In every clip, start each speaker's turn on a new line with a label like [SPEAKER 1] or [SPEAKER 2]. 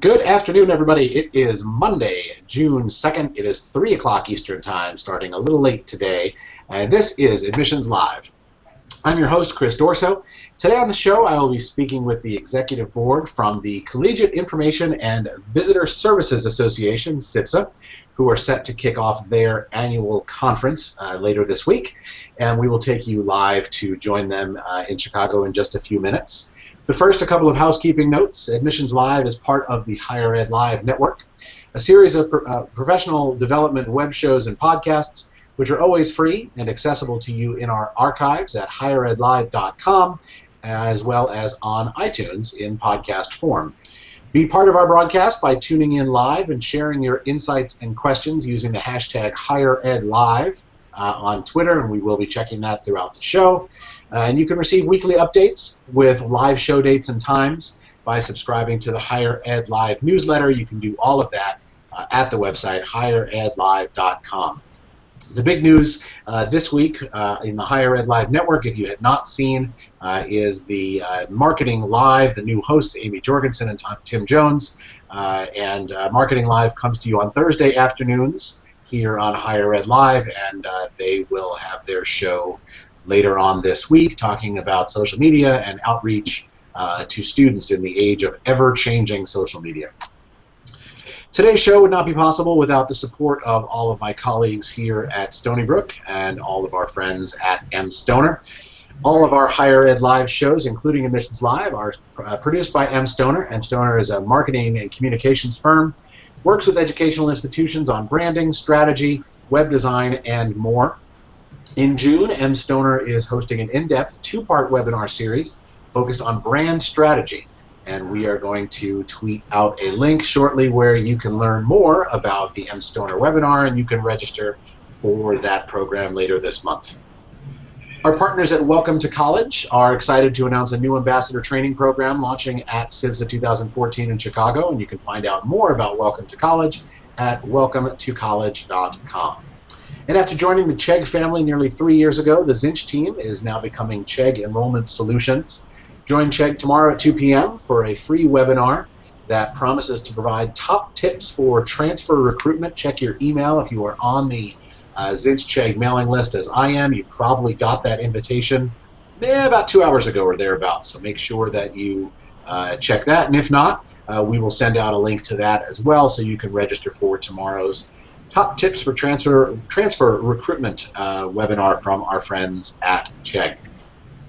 [SPEAKER 1] Good afternoon, everybody. It is Monday, June 2nd. It is 3 o'clock Eastern Time, starting a little late today. And this is Admissions Live. I'm your host, Chris Dorso. Today on the show, I will be speaking with the Executive Board from the Collegiate Information and Visitor Services Association, CIVSA, who are set to kick off their annual conference later this week. And we will take you live to join them in Chicago in just a few minutes. But first, a couple of housekeeping notes. Admissions Live is part of the Higher Ed Live Network, a series of professional development web shows and podcasts, which are always free and accessible to you in our archives at higheredlive.com, as well as on iTunes in podcast form. Be part of our broadcast by tuning in live and sharing your insights and questions using the hashtag HigherEdLive on Twitter, and we will be checking that throughout the show. And you can receive weekly updates with live show dates and times by subscribing to the Higher Ed Live newsletter. You can do all of that at the website higheredlive.com. The big news this week in the Higher Ed Live Network, if you had not seen, is the Marketing Live, the new hosts, Amy Jorgensen and Tim Jones. And Marketing Live comes to you on Thursday afternoons here on Higher Ed Live, and they will have their show later on this week talking about social media and outreach to students in the age of ever-changing social media. Today's show would not be possible without the support of all of my colleagues here at Stony Brook and all of our friends at M. Stoner. All of our Higher Ed Live shows, including Admissions Live, are produced by M. Stoner. M. Stoner is a marketing and communications firm, works with educational institutions on branding, strategy, web design, and more. In June, M. Stoner is hosting an in-depth two-part webinar series focused on brand strategy. And we are going to tweet out a link shortly where you can learn more about the M. Stoner webinar, and you can register for that program later this month. Our partners at Welcome to College are excited to announce a new ambassador training program launching at CIVSA 2014 in Chicago, and you can find out more about Welcome to College at welcometocollege.com. And after joining the Chegg family nearly 3 years ago, the Zinch team is now becoming Chegg Enrollment Solutions. Join Chegg tomorrow at 2 p.m. for a free webinar that promises to provide top tips for transfer recruitment. Check your email if you are on the Zinch Chegg mailing list, as I am. You probably got that invitation about 2 hours ago or thereabouts, so make sure that you check that. And if not, we will send out a link to that as well so you can register for tomorrow's Top Tips for Transfer Recruitment webinar from our friends at Chegg.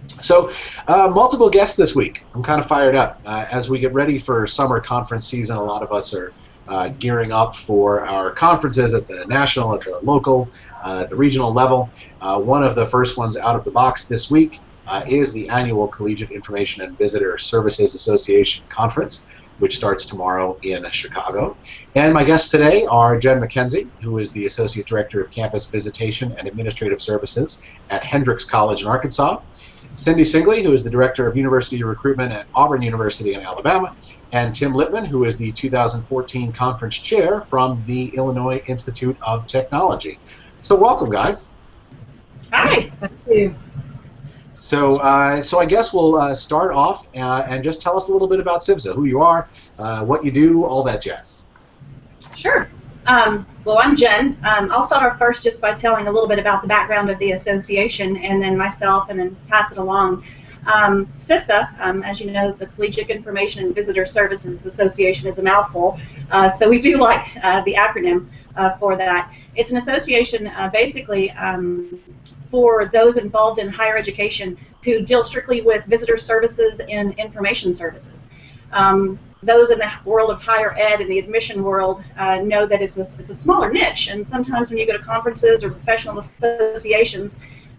[SPEAKER 1] So, multiple guests this week. I'm kind of fired up. As we get ready for summer conference season, a lot of us are gearing up for our conferences at the national, at the local, at the regional level. One of the first ones out of the box this week is the annual Collegiate Information and Visitor Services Association Conference, which starts tomorrow in Chicago. And my guests today are Jen McKenzie, who is the Associate Director of Campus Visitation and Administrative Services at Hendrix College in Arkansas, Cindy Singley, who is the Director of University Recruitment at Auburn University in Alabama, and Tim Lippman, who is the 2014 Conference Chair from the Illinois Institute of Technology. So welcome, guys.
[SPEAKER 2] Hi. Thank you.
[SPEAKER 1] So I guess we'll start off and just tell us a little bit about CIVSA, who you are, what you do, all that jazz.
[SPEAKER 2] Sure. Well, I'm Jen. I'll start off first just by telling a little bit about the background of the association, and then myself, and then pass it along. CIVSA, as you know, the Collegiate Information and Visitor Services Association, is a mouthful, so we do like the acronym for that. It's an association basically for those involved in higher education who deal strictly with visitor services and information services. Those in the world of higher ed and the admission world know that it's a smaller niche, and sometimes when you go to conferences or professional associations,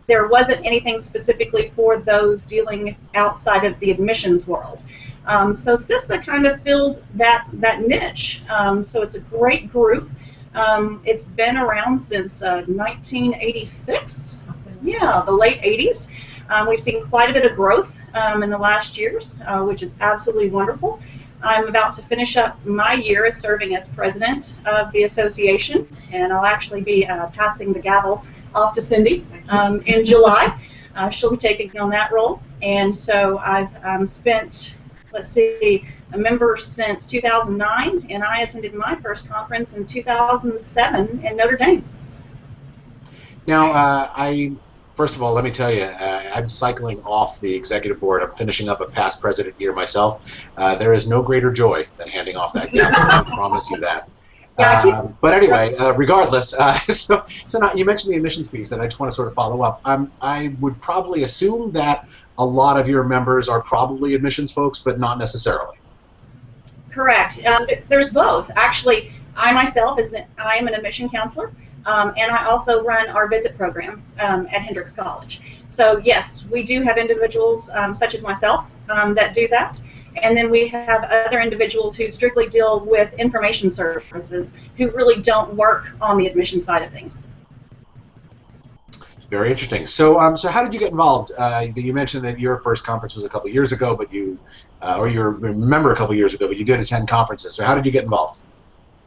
[SPEAKER 2] there wasn't anything specifically for those dealing outside of the admissions world. So CIVSA kind of fills that niche. So it's a great group. It's been around since 1986. Yeah, the late 80s. We've seen quite a bit of growth in the last years, which is absolutely wonderful. I'm about to finish up my year as serving as president of the association, and I'll actually be passing the gavel off to Cindy in July. She'll be taking on that role, and so I've spent, let's see, a member since 2009, and I attended my first conference in 2007 in Notre Dame.
[SPEAKER 1] Now, first of all, let me tell you, I'm cycling off the executive board. I'm finishing up a past president year myself. There is no greater joy than handing off that gavel. I promise you that. But anyway, regardless, so now you mentioned the admissions piece, and I just want to sort of follow up. I would probably assume that a lot of your members are probably admissions folks, but not necessarily.
[SPEAKER 2] Correct. There's both. Actually, I myself I am an admission counselor, and I also run our visit program at Hendrix College. So yes, we do have individuals such as myself that do that. And then we have other individuals who strictly deal with information services who really don't work on the admission side of things.
[SPEAKER 1] Very interesting. So, so how did you get involved? You mentioned that your first conference was a couple of years ago, but or you remember a couple of years ago, but you did attend conferences. So how did you get involved?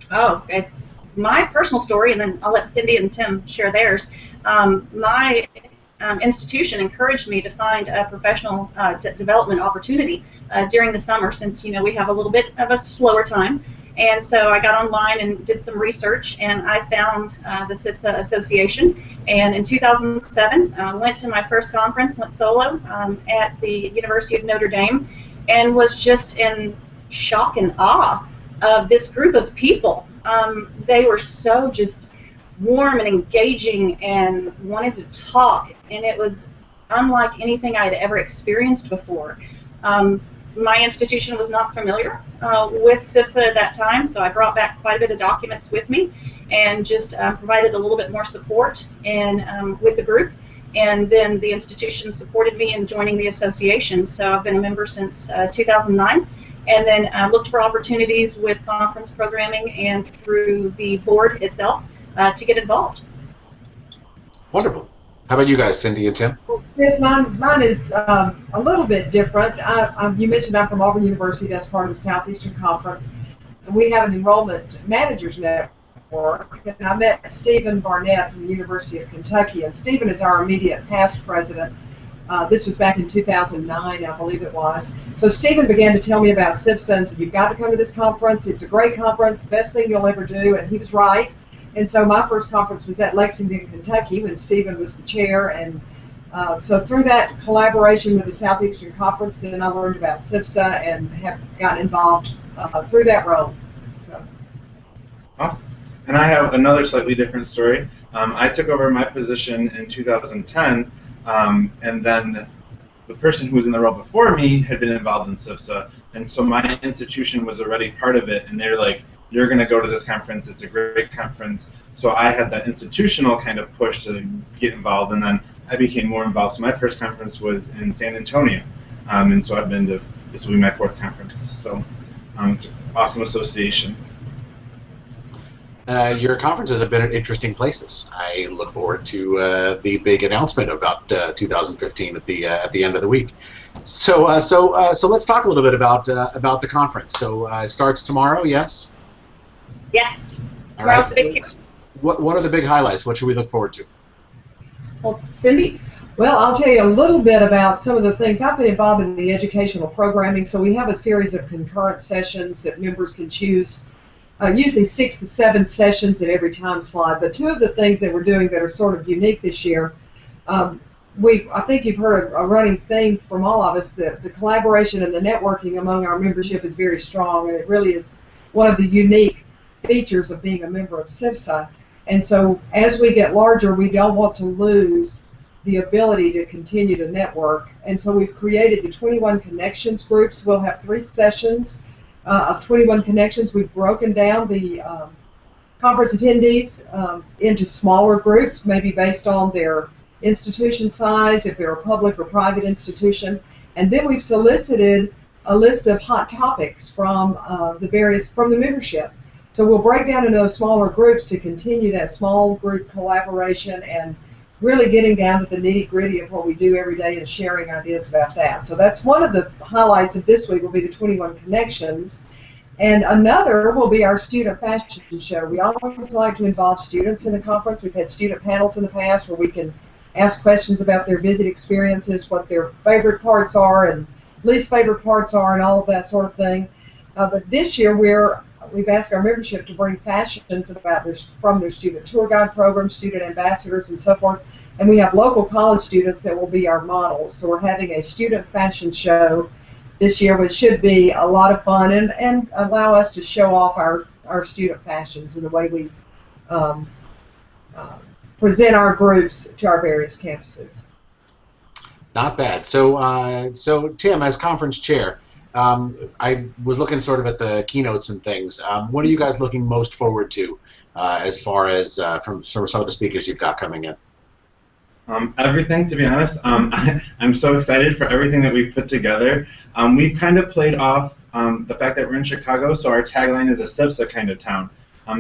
[SPEAKER 2] Oh, it's my personal story, and then I'll let Cindy and Tim share theirs. My institution encouraged me to find a professional development opportunity during the summer, since we have a little bit of a slower time. And so I got online and did some research, and I found the CIVSA Association. And in 2007, went to my first conference, went solo at the University of Notre Dame, and was just in shock and awe of this group of people. They were so just warm and engaging and wanted to talk, and it was unlike anything I had ever experienced before. My institution was not familiar with CIVSA at that time, so I brought back quite a bit of documents with me and just provided a little bit more support with the group. And then the institution supported me in joining the association. So I've been a member since 2009, and then looked for opportunities with conference programming and through the board itself to get involved.
[SPEAKER 1] Wonderful. How about you guys, Cindy and Tim?
[SPEAKER 3] Yes, mine is a little bit different. You mentioned I'm from Auburn University. That's part of the Southeastern Conference. And we have an enrollment managers network. And I met Stephen Barnett from the University of Kentucky. And Stephen is our immediate past president. This was back in 2009, I believe it was. So Stephen began to tell me about CIVSA and said, you've got to come to this conference. It's a great conference, best thing you'll ever do. And he was right. And so my first conference was at Lexington, Kentucky, when Stephen was the chair. And so through that collaboration with the Southeastern Conference, then I learned about CIVSA and have gotten involved through that role. So.
[SPEAKER 4] Awesome. And I have another slightly different story. I took over my position in 2010, and then the person who was in the role before me had been involved in CIVSA, and so my institution was already part of it, and they're like, you're going to go to this conference, it's a great conference. So I had that institutional kind of push to get involved, and then I became more involved. So my first conference was in San Antonio, and so I've been to, this will be my fourth conference. So it's an awesome association.
[SPEAKER 1] Your conferences have been at interesting places. I look forward to the big announcement about 2015 at the end of the week. So so let's talk a little bit about the conference. So it starts tomorrow, yes?
[SPEAKER 2] Yes.
[SPEAKER 1] All right. What are the big highlights? What should we look forward to?
[SPEAKER 2] Well, Cindy?
[SPEAKER 3] Well, I'll tell you a little bit about some of the things. I've been involved in the educational programming, so we have a series of concurrent sessions that members can choose, usually 6 to 7 sessions at every time slot. But two of the things that we're doing that are sort of unique this year, I think you've heard a running theme from all of us that the collaboration and the networking among our membership is very strong, and it really is one of the unique features of being a member of CIVSA. And so as we get larger, we don't want to lose the ability to continue to network. And so we've created the 21 Connections groups. We'll have 3 sessions of 21 Connections. We've broken down the conference attendees into smaller groups, maybe based on their institution size, if they're a public or private institution. And then we've solicited a list of hot topics from the membership. So we'll break down into those smaller groups to continue that small group collaboration and really getting down to the nitty-gritty of what we do every day and sharing ideas about that. So that's one of the highlights of this week will be the 21 Connections. And another will be our student fashion show. We always like to involve students in the conference. We've had student panels in the past where we can ask questions about their visit experiences, what their favorite parts are and least favorite parts are, and all of that sort of thing. But this year we've asked our membership to bring fashions from their student tour guide program, student ambassadors, and so forth. And we have local college students that will be our models. So we're having a student fashion show this year, which should be a lot of fun and allow us to show off our student fashions and the way we present our groups to our various campuses.
[SPEAKER 1] Not bad. So Tim, as conference chair, I was looking sort of at the keynotes and things. What are you guys looking most forward to as far as from some of the speakers you've got coming in?
[SPEAKER 4] Everything, to be honest. I'm so excited for everything that we've put together. We've kind of played off the fact that we're in Chicago, so our tagline is a CIVSA kind of town.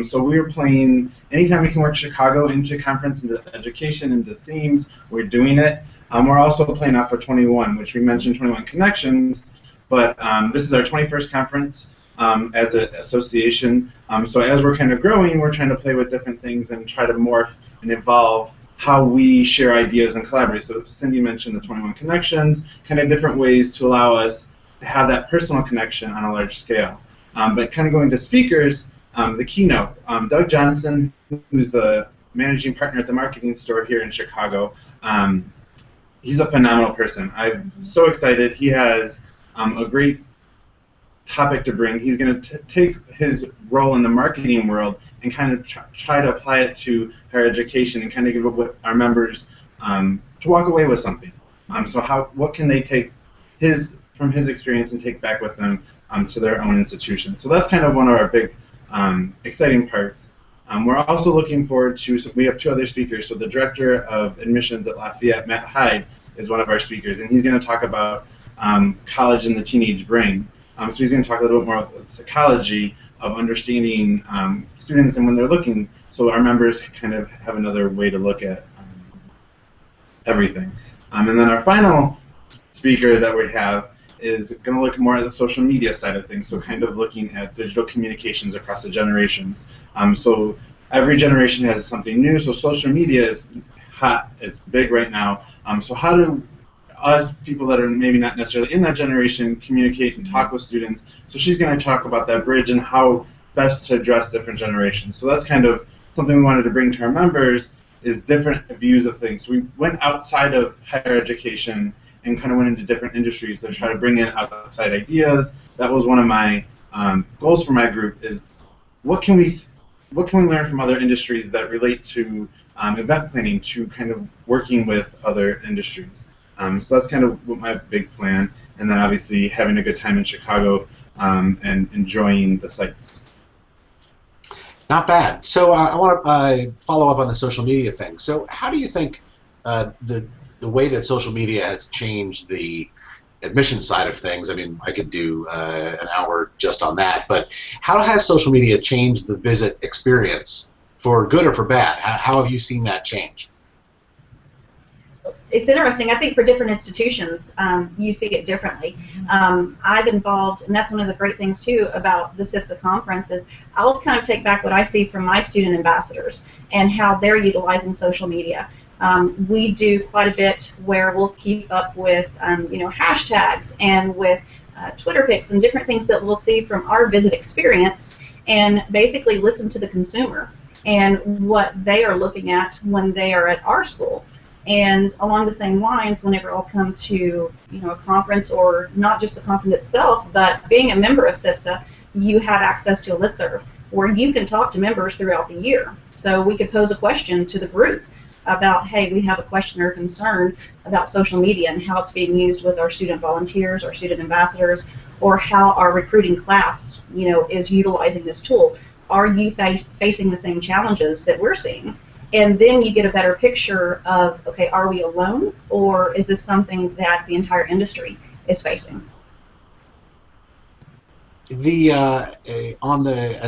[SPEAKER 4] So we're playing, anytime we can work Chicago into conference, into education, into themes, we're doing it. We're also playing off of 21, which we mentioned 21 Connections, but this is our 21st conference as an association. So as we're kind of growing, we're trying to play with different things and try to morph and evolve how we share ideas and collaborate. So Cindy mentioned the 21 Connections, kind of different ways to allow us to have that personal connection on a large scale. But kind of going to speakers, the keynote, Doug Johnson, who's the managing partner at the marketing store here in Chicago, he's a phenomenal person. I'm so excited. He has a great topic to bring. He's going to take his role in the marketing world and kind of try to apply it to higher education and kind of give our members to walk away with something. So what can they take from his experience and take back with them to their own institution? So that's kind of one of our big exciting parts. We're also looking forward to, so we have two other speakers. So the director of admissions at Lafayette, Matt Hyde, is one of our speakers, and he's going to talk about college and the teenage brain. So he's going to talk a little bit more about the psychology of understanding students and when they're looking, so our members kind of have another way to look at everything. And then our final speaker that we have is going to look more at the social media side of things, so kind of looking at digital communications across the generations. So every generation has something new, so social media is hot, it's big right now. So how do us people that are maybe not necessarily in that generation communicate and talk with students? So she's going to talk about that bridge and how best to address different generations. So that's kind of something we wanted to bring to our members, is different views of things. So we went outside of higher education and kind of went into different industries to try to bring in outside ideas. That was one of my goals for my group, is what can we learn from other industries that relate to event planning, to kind of working with other industries. So that's kind of what my big plan, and then obviously having a good time in Chicago and enjoying the sights.
[SPEAKER 1] Not bad. So I want to follow up on the social media thing. So how do you think the way that social media has changed the admission side of things? I mean, I could do an hour just on that, but how has social media changed the visit experience, for good or for bad? How have you seen that change?
[SPEAKER 2] It's interesting. I think for different institutions, you see it differently. I've involved, and that's one of the great things too about the CIVSA conference, is I'll kind of take back what I see from my student ambassadors and how they're utilizing social media. We do quite a bit where we'll keep up with hashtags and with Twitter pics and different things that we'll see from our visit experience, and basically listen to the consumer and what they are looking at when they are at our school. And along the same lines, whenever I'll come to a conference, or not just the conference itself, but being a member of CIVSA, you have access to a listserv where you can talk to members throughout the year. So we could pose a question to the group about, hey, we have a question or concern about social media and how it's being used with our student volunteers, our student ambassadors, or how our recruiting class is utilizing this tool. Are you facing the same challenges that we're seeing? And then you get a better picture of, okay, are we alone, or is this something that the entire industry is facing?
[SPEAKER 1] As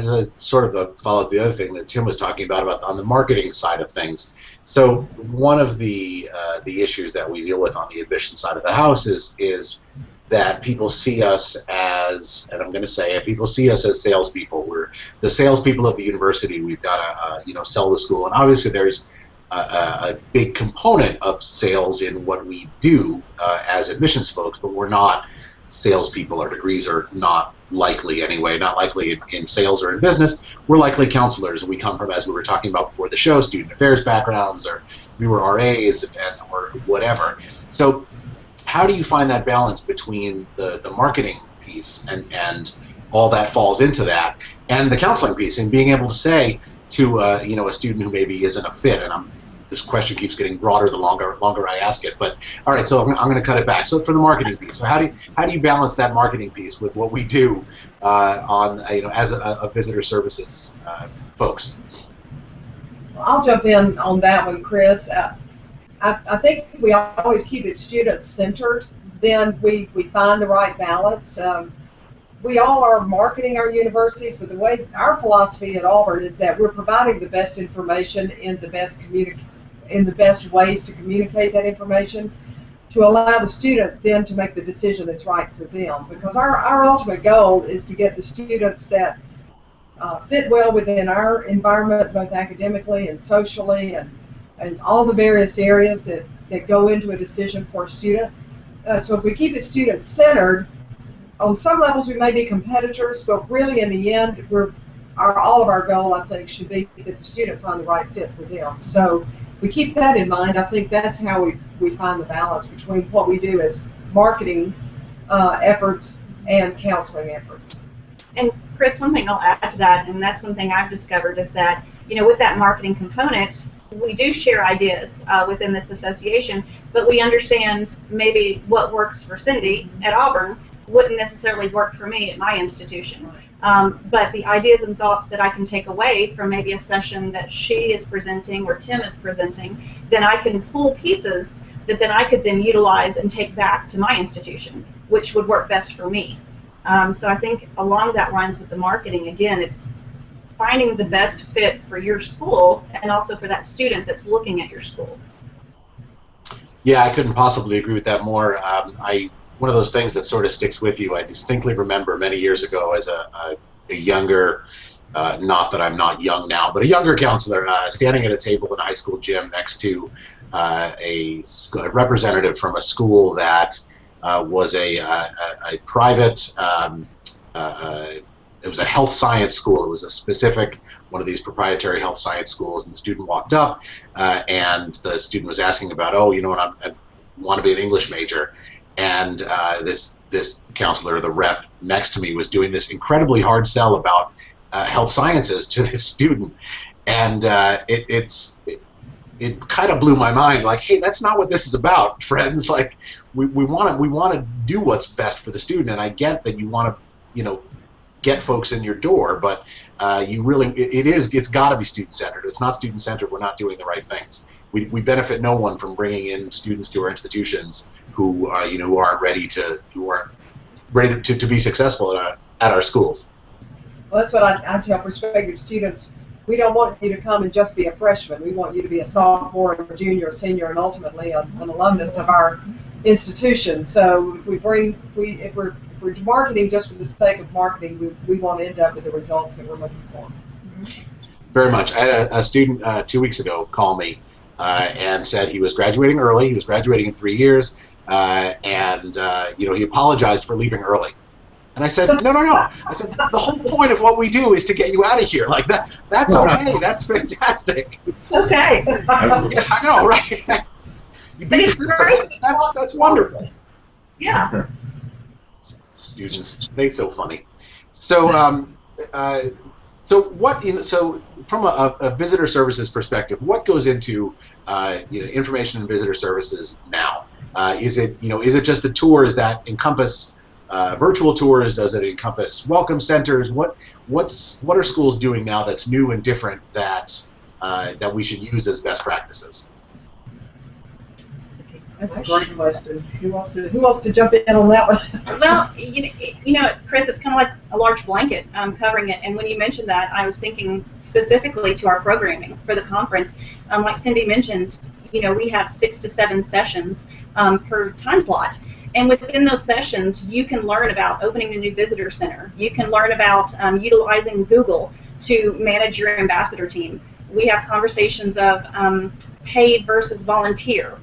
[SPEAKER 1] a sort of a follow-up to the other thing that Tim was talking about on the marketing side of things. So one of the issues that we deal with on the admission side of the house is that people see us as, and I'm going to say it, people see us as salespeople. We're the salespeople of the university. We've got to sell the school, and obviously there's a big component of sales in what we do as admissions folks, but we're not salespeople. Our degrees are not likely anyway, not likely in sales or in business. We're likely counselors. We come from, as we were talking about before the show, student affairs backgrounds, or we were RAs or whatever. So how do you find that balance between the marketing piece and all that falls into that, and the counseling piece, and being able to say to a student who maybe isn't a fit, and this question keeps getting broader the longer I ask it. But all right, so I'm going to cut it back. So for the marketing piece, so how do you balance that marketing piece with what we do on as a visitor services folks?
[SPEAKER 3] I'll jump in on that one, Chris. I think we always keep it student-centered. Then we find the right balance. We all are marketing our universities, but the way our philosophy at Auburn is that we're providing the best information in the best ways to communicate that information, to allow the student then to make the decision that's right for them. Because our ultimate goal is to get the students that fit well within our environment, both academically and socially, and all the various areas that go into a decision for a student. So if we keep it student-centered, on some levels we may be competitors, but really in the end, all of our goal, I think, should be that the student find the right fit for them. So we keep that in mind. I think that's how we find the balance between what we do as marketing efforts and counseling efforts.
[SPEAKER 2] And Chris, one thing I'll add to that, and that's one thing I've discovered, is that with that marketing component, we do share ideas within this association, but we understand maybe what works for Cindy at Auburn wouldn't necessarily work for me at my institution. But the ideas and thoughts that I can take away from maybe a session that she is presenting or Tim is presenting, then I can pull pieces that then I could then utilize and take back to my institution, which would work best for me. So I think along that lines with the marketing, again, it's finding the best fit for your school and also for that student that's looking at your school.
[SPEAKER 1] Yeah, I couldn't possibly agree with that more. One of those things that sort of sticks with you, I distinctly remember many years ago as a younger, not that I'm not young now, but a younger counselor standing at a table in a high school gym next to a representative from a school that was a private, it was a health science school. It was a specific one of these proprietary health science schools, and the student walked up and the student was asking about, I want to be an English major. And this counselor, the rep next to me, was doing this incredibly hard sell about health sciences to this student, and it kind of blew my mind. Like, hey, that's not what this is about, friends. Like, we want to do what's best for the student, and I get that you want to get folks in your door, but it's got to be student-centered. It's not student-centered, we're not doing the right things. We benefit no one from bringing in students to our institutions who aren't ready to be successful at our schools.
[SPEAKER 3] Well, that's what I tell prospective students. We don't want you to come and just be a freshman. We want you to be a sophomore, a junior, a senior, and ultimately an alumnus of our institution. So if we're marketing just for the sake of marketing, we want to end up with the results that we're looking for.
[SPEAKER 1] Very much. I had a student 2 weeks ago call me and said he was graduating early. He was graduating in 3 years, and he apologized for leaving early. And I said, no. I said, the whole point of what we do is to get you out of here. Like that's okay. That's fantastic.
[SPEAKER 2] Okay.
[SPEAKER 1] Yeah, I know, right? You beat the system. That's wonderful.
[SPEAKER 2] Yeah.
[SPEAKER 1] Students, they're so funny. So, so from a visitor services perspective, what goes into information and visitor services now? Is it just the tours that encompass virtual tours? Does it encompass welcome centers? What are schools doing now that's new and different that we should use as best practices?
[SPEAKER 3] That's a great question. Who wants to jump in on that one?
[SPEAKER 2] Well, Chris, it's kind of like a large blanket covering it. And when you mentioned that, I was thinking specifically to our programming for the conference. Like Cindy mentioned, we have 6 to 7 sessions per time slot. And within those sessions, you can learn about opening a new visitor center. You can learn about utilizing Google to manage your ambassador team. We have conversations of paid versus volunteer.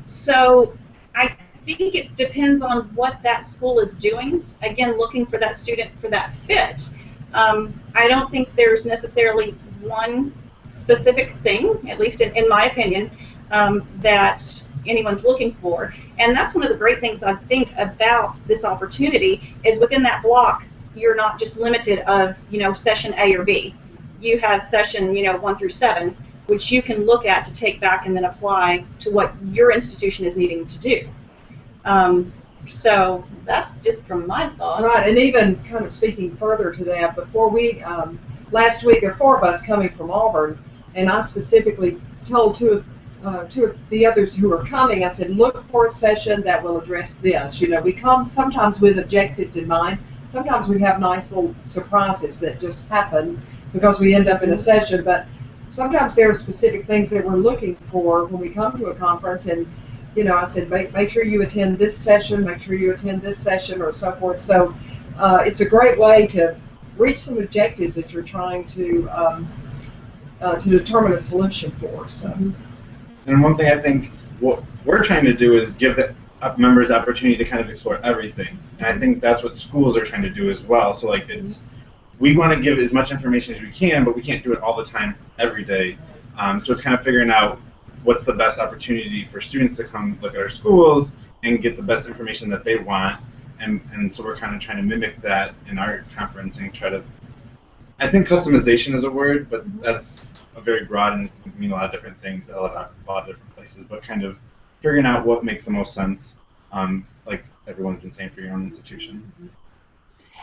[SPEAKER 2] So I think it depends on what that school is doing. Again, looking for that student for that fit. I don't think there's necessarily one specific thing, at least in my opinion, that anyone's looking for. And that's one of the great things I think about this opportunity is within that block, you're not just limited of, session A or B. You have session, 1 through 7, which you can look at to take back and then apply to what your institution is needing to do. So that's just from my thought.
[SPEAKER 3] Right, and even kind of speaking further to that, before we, last week there were 4 of us coming from Auburn, and I specifically told two of the others who are coming, I said, look for a session that will address this. We come sometimes with objectives in mind. Sometimes we have nice little surprises that just happen because we end up in a session, but sometimes there are specific things that we're looking for when we come to a conference, and I said, make sure you attend this session, make sure you attend this session, or so forth. So it's a great way to reach some objectives that you're trying to determine a solution for. So.
[SPEAKER 4] And one thing I think what we're trying to do is give the members the opportunity to kind of explore everything. And I think that's what schools are trying to do as well. So like we want to give as much information as we can, but we can't do it all the time every day. So it's kind of figuring out what's the best opportunity for students to come look at our schools and get the best information that they want. And so we're kind of trying to mimic that in our conference and try to, I think customization is a word, but that's a very broad and can mean a lot of different things at a lot of different places, but kind of figuring out what makes the most sense, like everyone's been saying for your own institution.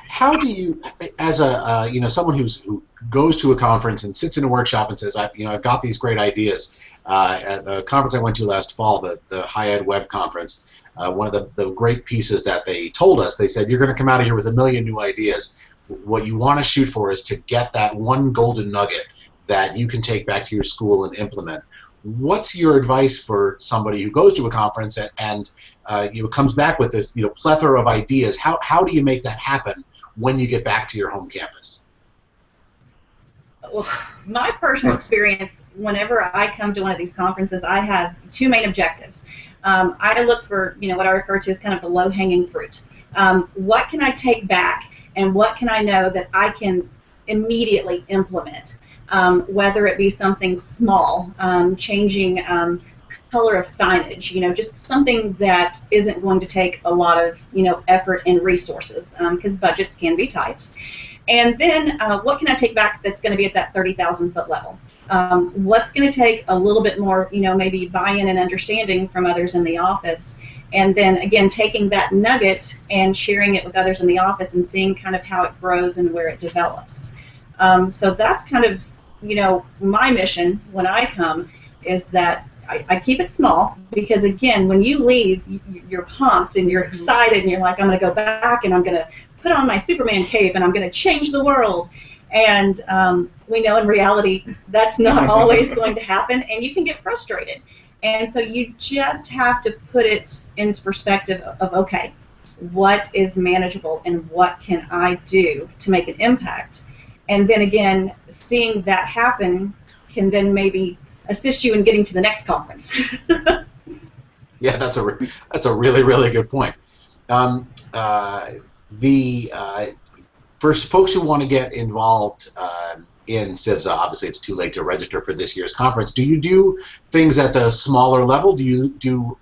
[SPEAKER 1] How do you, as a someone who goes to a conference and sits in a workshop and says, I've got these great ideas. At a conference I went to last fall, the High Ed Web Conference, one of the great pieces that they told us, they said, you're going to come out of here with 1 million new ideas. What you want to shoot for is to get that one golden nugget that you can take back to your school and implement. What's your advice for somebody who goes to a conference and comes back with this plethora of ideas? How do you make that happen when you get back to your home campus?
[SPEAKER 2] Well, my personal experience, whenever I come to one of these conferences, I have 2 main objectives. I look for what I refer to as kind of the low-hanging fruit. What can I take back, and what can I know that I can immediately implement? Whether it be something small, changing color of signage, just something that isn't going to take a lot of effort and resources, because budgets can be tight. And then what can I take back that's going to be at that 30,000-foot level? What's going to take a little bit more, maybe buy-in and understanding from others in the office, and then again taking that nugget and sharing it with others in the office and seeing kind of how it grows and where it develops. So that's kind of my mission when I come, is that I keep it small, because again, when you leave, you're pumped and you're excited and you're like, I'm going to go back and I'm going to put on my Superman cape and I'm going to change the world. And we know in reality that's not always going to happen, and you can get frustrated. And so you just have to put it into perspective of, okay, what is manageable and what can I do to make an impact? And then again, seeing that happen can then maybe assist you in getting to the next conference.
[SPEAKER 1] Yeah, that's a really, really good point. For folks who want to get involved in CIVSA, obviously it's too late to register for this year's conference. Do you do things at the smaller level? Do you do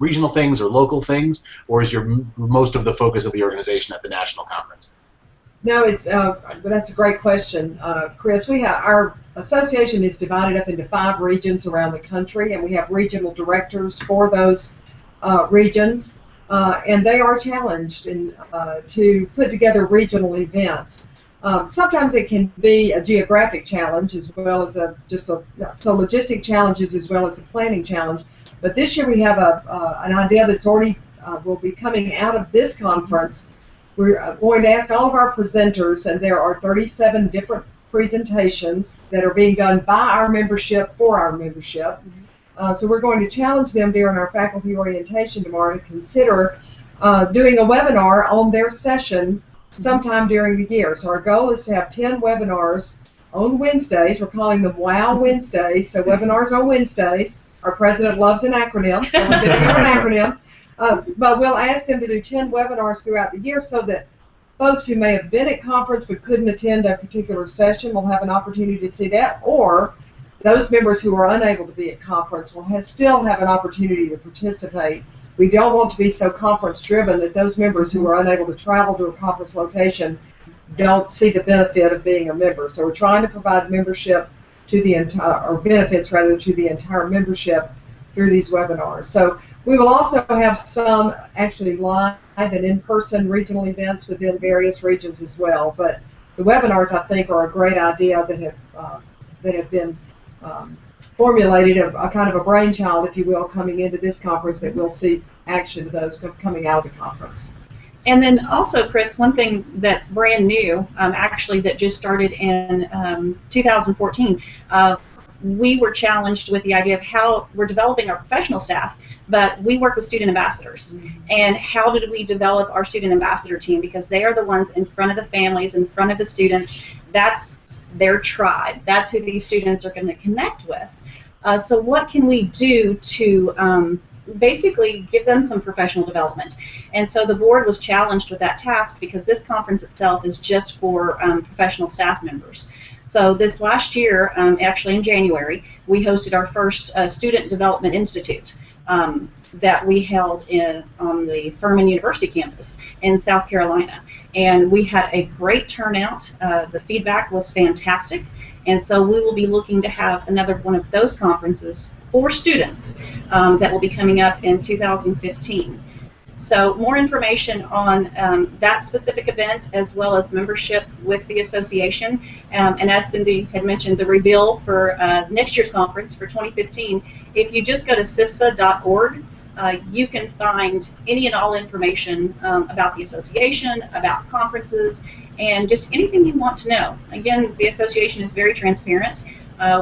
[SPEAKER 1] regional things or local things, or is most of the focus of the organization at the national conference?
[SPEAKER 3] No, that's a great question, Chris. Our association is divided up into 5 regions around the country, and we have regional directors for those regions, and they are challenged to put together regional events. Sometimes it can be a geographic challenge as well as logistic challenges as well as a planning challenge. But this year we have an idea that's already will be coming out of this conference. We're going to ask all of our presenters, and there are 37 different presentations that are being done by our membership for our membership. So we're going to challenge them during our faculty orientation tomorrow to consider doing a webinar on their session sometime during the year. So our goal is to have 10 webinars on Wednesdays. We're calling them WOW Wednesdays, so webinars on Wednesdays. Our president loves an acronym, so we're going to do an acronym. But we'll ask them to do 10 webinars throughout the year so that folks who may have been at conference but couldn't attend a particular session will have an opportunity to see that, or those members who are unable to be at conference will still have an opportunity to participate. We don't want to be so conference-driven that those members who are unable to travel to a conference location don't see the benefit of being a member. So we're trying to provide membership to the entire, or benefits rather, to the entire membership through these webinars. So we will also have some actually live and in-person regional events within various regions as well. But the webinars, I think, are a great idea that have been formulated, a kind of a brainchild, if you will, coming into this conference, that we'll see action of those coming out of the conference.
[SPEAKER 2] And then also, Chris, one thing that's brand new, actually, that just started in 2014, we were challenged with the idea of how we're developing our professional staff, but we work with student ambassadors. Mm-hmm. And how did we develop our student ambassador team? Because they are the ones in front of the families, in front of the students. That's their tribe. That's who these students are going to connect with. So what can we do to basically give them some professional development? And so the board was challenged with that task because this conference itself is just for professional staff members. So this last year, actually in January, we hosted our first Student Development Institute that we held on the Furman University campus in South Carolina. And we had a great turnout. The feedback was fantastic. And so we will be looking to have another one of those conferences for students that will be coming up in 2015. So more information on that specific event, as well as membership with the association. And as Cindy had mentioned, the reveal for next year's conference for 2015, if you just go to CIVSA.org, you can find any and all information about the association, about conferences, and just anything you want to know. Again, the association is very transparent.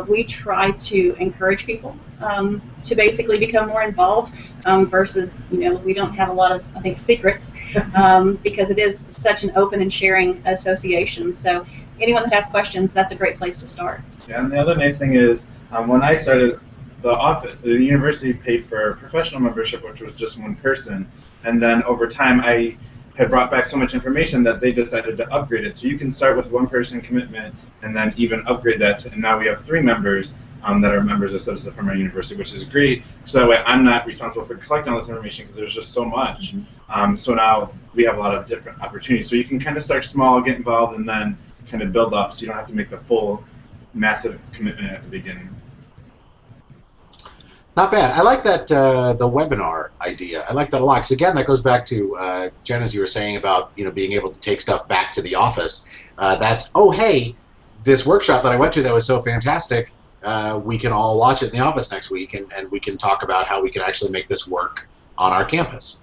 [SPEAKER 2] We try to encourage people to basically become more involved versus, we don't have a lot of, I think, secrets because it is such an open and sharing association. So anyone that has questions, that's a great place to start.
[SPEAKER 4] Yeah, and the other nice thing is when I started, the university paid for professional membership, which was just one person, and then over time I had brought back so much information that they decided to upgrade it. So you can start with one person commitment and then even upgrade that, and now we have 3 members that are members of CIVSA from our university, which is great. So that way I'm not responsible for collecting all this information because there's just so much. Mm-hmm. So now we have a lot of different opportunities. So you can kind of start small, get involved, and then kind of build up, so you don't have to make the full massive commitment at the beginning.
[SPEAKER 1] Not bad. I like that the webinar idea. I like that a lot because again, that goes back to Jen, as you were saying about being able to take stuff back to the office. That's hey, this workshop that I went to that was so fantastic. We can all watch it in the office next week, and we can talk about how we can actually make this work on our campus.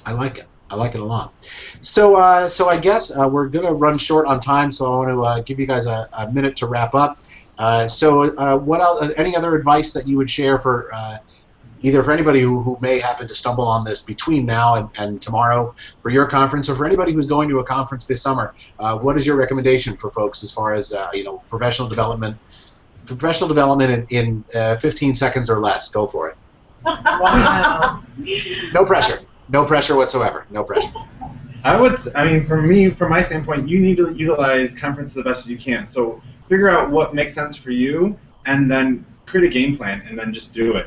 [SPEAKER 1] I like it. I like it a lot. So, so I guess we're going to run short on time, so I want to give you guys a minute to wrap up. What else? Any other advice that you would share for either for anybody who may happen to stumble on this between now and tomorrow for your conference, or for anybody who's going to a conference this summer? What is your recommendation for folks as far as professional development? Professional development in 15 seconds or less. Go for it.
[SPEAKER 3] Wow.
[SPEAKER 1] No pressure. No pressure whatsoever. No pressure.
[SPEAKER 4] From my standpoint, you need to utilize conference the best you can. So figure out what makes sense for you, and then create a game plan, and then just do it.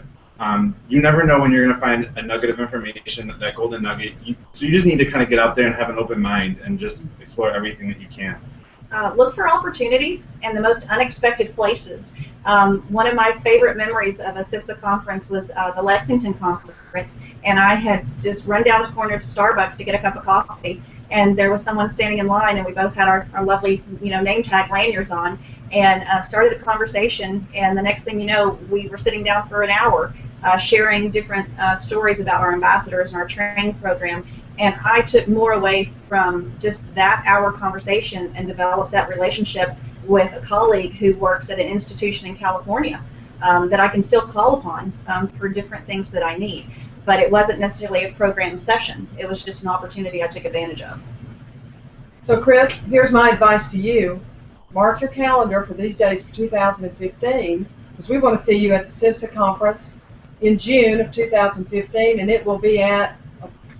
[SPEAKER 4] You never know when you're going to find a nugget of information, that golden nugget. So you just need to kind of get out there and have an open mind and just explore everything that you can.
[SPEAKER 2] Look for opportunities in the most unexpected places. One of my favorite memories of a CIVSA conference was the Lexington conference, and I had just run down the corner to Starbucks to get a cup of coffee, and there was someone standing in line, and we both had our lovely name tag lanyards on, and started a conversation, and the next thing you know, we were sitting down for an hour sharing different stories about our ambassadors and our training program. And I took more away from just that hour conversation and developed that relationship with a colleague who works at an institution in California that I can still call upon for different things that I need. But it wasn't necessarily a program session. It was just an opportunity I took advantage of.
[SPEAKER 3] So Chris, here's my advice to you. Mark your calendar for these days for 2015, because we want to see you at the CIVSA conference in June of 2015, and it will be at,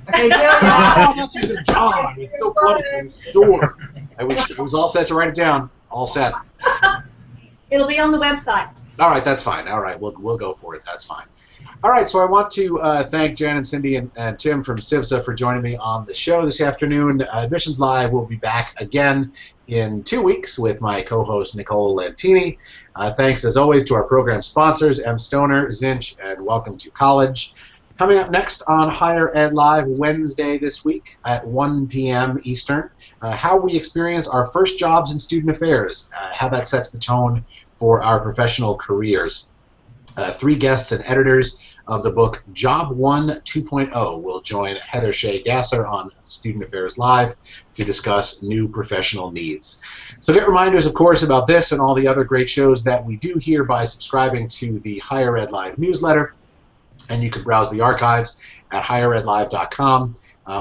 [SPEAKER 3] I can't tell you.
[SPEAKER 1] Oh, that's just a John. It's so close to the door. I was all set to write it down. All set.
[SPEAKER 2] It'll be on the website.
[SPEAKER 1] All right, that's fine. All right, we'll go for it. That's fine. All right, so I want to thank Jan and Cindy and Tim from CIVSA for joining me on the show this afternoon. Admissions Live will be back again in 2 weeks with my co-host Nicole Lantini. Thanks, as always, to our program sponsors, M. Stoner, Zinch, and Welcome to College. Coming up next on Higher Ed Live Wednesday this week at 1 p.m. Eastern, how we experience our first jobs in student affairs, how that sets the tone for our professional careers. 3 guests and editors of the book Job 1 2.0 will join Heather Shea Gasser on Student Affairs Live to discuss new professional needs. So get reminders, of course, about this and all the other great shows that we do here by subscribing to the Higher Ed Live newsletter. And you can browse the archives at higheredlive.com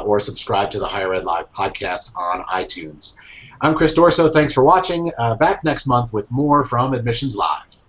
[SPEAKER 1] or subscribe to the Higher Ed Live podcast on iTunes. I'm Chris Dorso. Thanks for watching. Back next month with more from Admissions Live.